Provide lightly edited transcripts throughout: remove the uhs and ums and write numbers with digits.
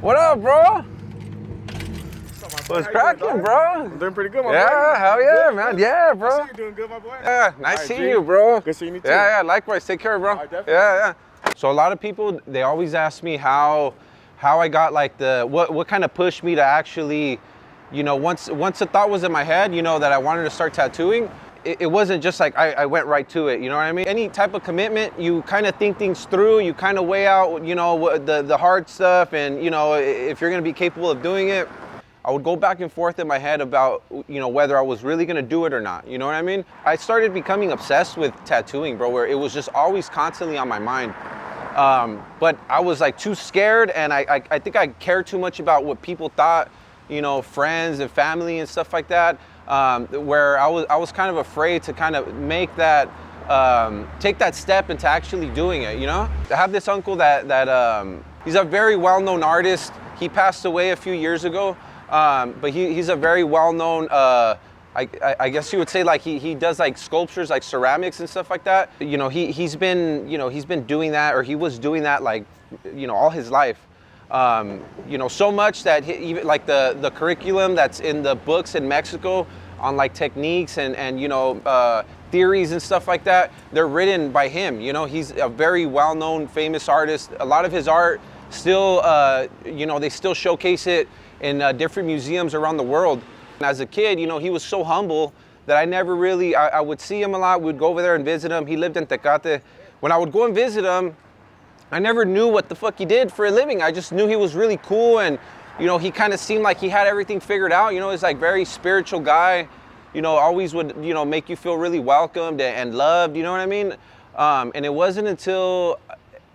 What up, bro? What's cracking, bro? I'm doing pretty good, my boy. Yeah, hell yeah, man. Yeah, bro. I see you doing good, my boy. Yeah, nice right, seeing G. you, bro. Good seeing you too. Yeah, likewise. Take care, bro. All right, definitely. Yeah. So a lot of people, they always ask me how I got like what kind of pushed me to actually, once the thought was in my head, that I wanted to start tattooing. It wasn't just like I went right to it, you know what I mean? Any type of commitment, you kind of think things through, you kind of weigh out, the hard stuff, and if you're gonna be capable of doing it. I would go back and forth in my head about, whether I was really gonna do it or not, you know what I mean? I started becoming obsessed with tattooing, bro, where it was just always constantly on my mind. But I was like too scared, and I think I cared too much about what people thought, friends and family and stuff like that, where I was kind of afraid to kind of make that, take that step into actually doing it, I have this uncle that he's a very well-known artist. He passed away a few years ago. But he's a very well-known, I guess you would say, like he does like sculptures, like ceramics and stuff like that. He's been doing that, or he was doing that like, all his life. So much that even like the curriculum that's in the books in Mexico on like techniques and theories and stuff like that, they're written by him. He's a very well-known, famous artist. A lot of his art still, they still showcase it in different museums around the world. And as a kid, he was so humble that I never really, I would see him a lot. We'd go over there and visit him. He lived in Tecate. When I would go and visit him, I never knew what the fuck he did for a living. I just knew he was really cool, and he kind of seemed like he had everything figured out. He's like very spiritual guy, always would, make you feel really welcomed and loved, you know what I mean? And it wasn't until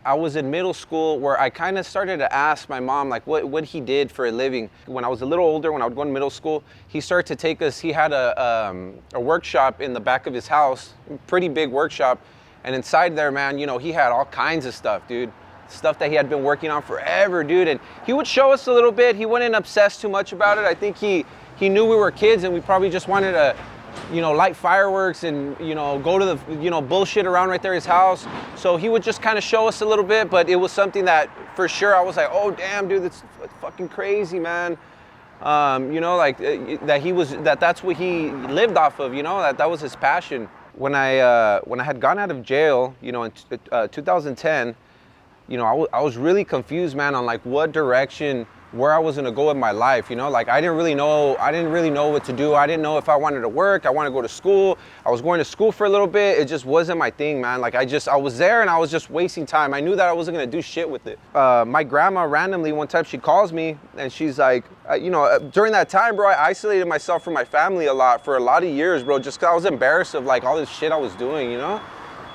I was in middle school where I kind of started to ask my mom like what he did for a living. When I was a little older, when I would go to middle school, he started to take us, he had a workshop in the back of his house, pretty big workshop. And inside there, man, he had all kinds of stuff, dude. Stuff that he had been working on forever, dude. And he would show us a little bit. He wasn't obsessed too much about it. I think he knew we were kids and we probably just wanted to, light fireworks and, go to the, bullshit around right there at his house. So he would just kind of show us a little bit, but it was something that for sure I was like, oh, damn, dude, that's fucking crazy, man. That's what he lived off of, that was his passion. When I had gone out of jail, in 2010, I was really confused, man, on like what direction, where I was gonna go in my life, like I didn't really know what to do. I didn't know if I wanted to work, I wanted to go to school. I was going to school for a little bit. It just wasn't my thing, man. Like I was there and I was just wasting time. I knew that I wasn't gonna do shit with it. My grandma randomly one time, she calls me and she's like, during that time, bro, I isolated myself from my family a lot for a lot of years, bro, just cause I was embarrassed of like all this shit I was doing,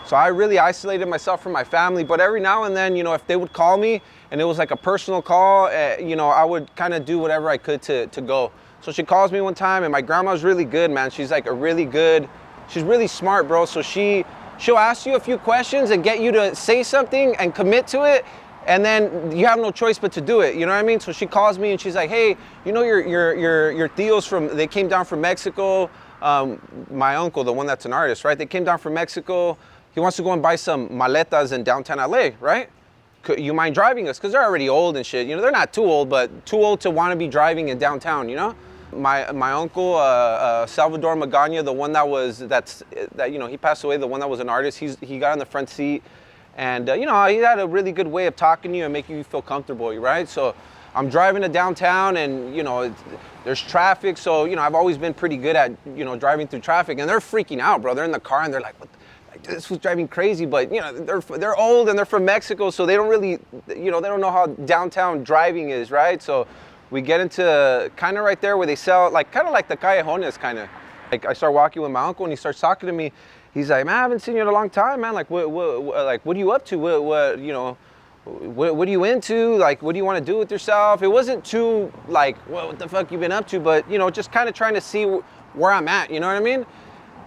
So I really isolated myself from my family, but every now and then, if they would call me and it was like a personal call, I would kind of do whatever I could to go. So she calls me one time, and my grandma's really good, man. She's like she's really smart, bro. So she'll ask you a few questions and get you to say something and commit to it, and then you have no choice but to do it, you know what I mean? So she calls me and she's like, hey, your tios they came down from Mexico. My uncle, the one that's an artist, right? They came down from Mexico. He wants to go and buy some maletas in downtown LA, right? You mind driving us? Because they're already old and shit. They're not too old, but too old to want to be driving in downtown, My uncle, Salvador Magana, the one that he passed away, the one that was an artist, he got in the front seat. And, he had a really good way of talking to you and making you feel comfortable, right? So I'm driving to downtown and, there's traffic. So, I've always been pretty good at, driving through traffic. And they're freaking out, bro. They're in the car and they're like, this was driving crazy, but they're old and they're from Mexico, so they don't really, they don't know how downtown driving is, right? So we get into kind of right there where they sell, kind of like the callejones, kind of. Like I start walking with my uncle and he starts talking to me. He's like, man, I haven't seen you in a long time, man. Like, what are you up to? What are you into? Like, what do you want to do with yourself? It wasn't too like, what the fuck you been up to? But just kind of trying to see where I'm at. You know what I mean?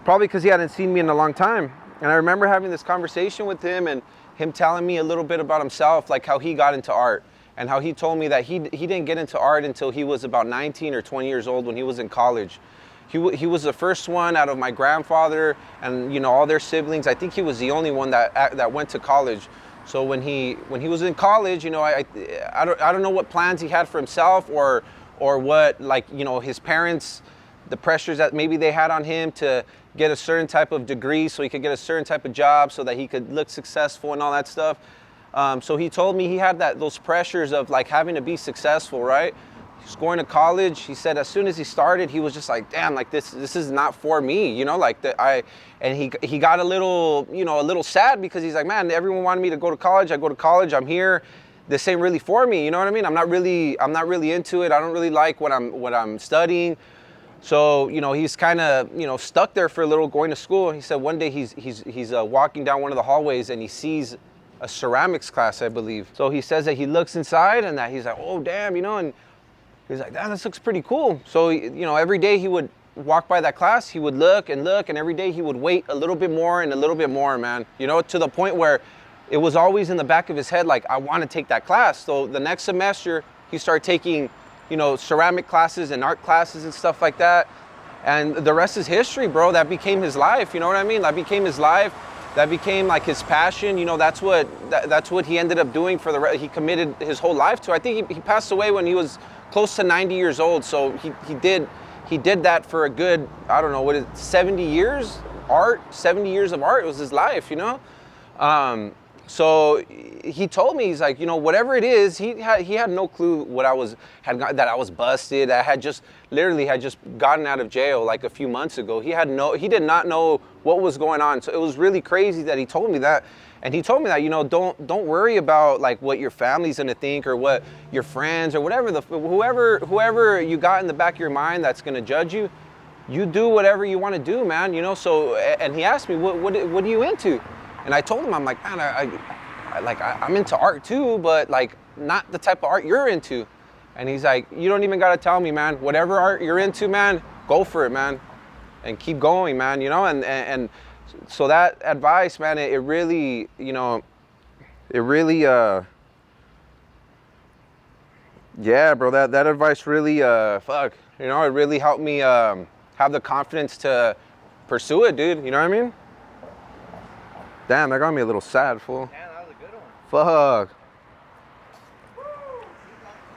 Probably because he hadn't seen me in a long time. And I remember having this conversation with him and him telling me a little bit about himself, like how he got into art and how he told me that he didn't get into art until he was about 19 or 20 years old when he was in college. He was the first one out of my grandfather and all their siblings. I think he was the only one that went to college. So when he was in college, you know, I don't know what plans he had for himself or what, like, you know, his parents, the pressures that maybe they had on him to get a certain type of degree so he could get a certain type of job so that he could look successful and all that stuff. So he told me he had those pressures of like having to be successful, right? He's going to college. He said as soon as he started, he was just like, damn, like this is not for me, you know, like and he got a little sad because he's like, man, everyone wanted me to go to college. I go to college. I'm here. This ain't really for me. You know what I mean? I'm not really into it. I don't really like what I'm studying. So, you know, he's kind of, you know, stuck there for a little going to school. He said one day he's walking down one of the hallways and he sees a ceramics class, I believe. So he says that he looks inside and that he's like, oh, damn, you know, and he's like, damn, this looks pretty cool. So, you know, every day he would walk by that class, he would look, and every day he would wait a little bit more and a little bit more, man. You know, to the point where it was always in the back of his head, like, I want to take that class. So the next semester, he started taking, you know, ceramic classes and art classes and stuff like that. And the rest is history, bro. That became his life, you know what I mean? That became his life. That became like his passion. You know, that's what he ended up doing for the rest. He committed his whole life to. I think he passed away when he was close to 90 years old. So he did that for a good, I don't know, what is it, 70 years? 70 years of art. It was his life, you know? So he told me, he's like, you know, whatever it is, he had no clue that I was busted. I had just gotten out of jail like a few months ago. He did not know what was going on. So it was really crazy that he told me that. And he told me that, you know, don't worry about like what your family's gonna think or what your friends or whatever, whoever you got in the back of your mind that's gonna judge you. You do whatever you want to do, man, you know? So, and he asked me, what are you into? And I told him, I'm like, man, I'm into art too, but like not the type of art you're into. And he's like, you don't even gotta tell me, man. Whatever art you're into, man, go for it, man, and keep going, man. You know, and so that advice, man, it really, you know, yeah, bro, that advice really, you know, it really helped me have the confidence to pursue it, dude. You know what I mean? Damn, that got me a little sad, fool. Yeah, that was a good one. Fuck.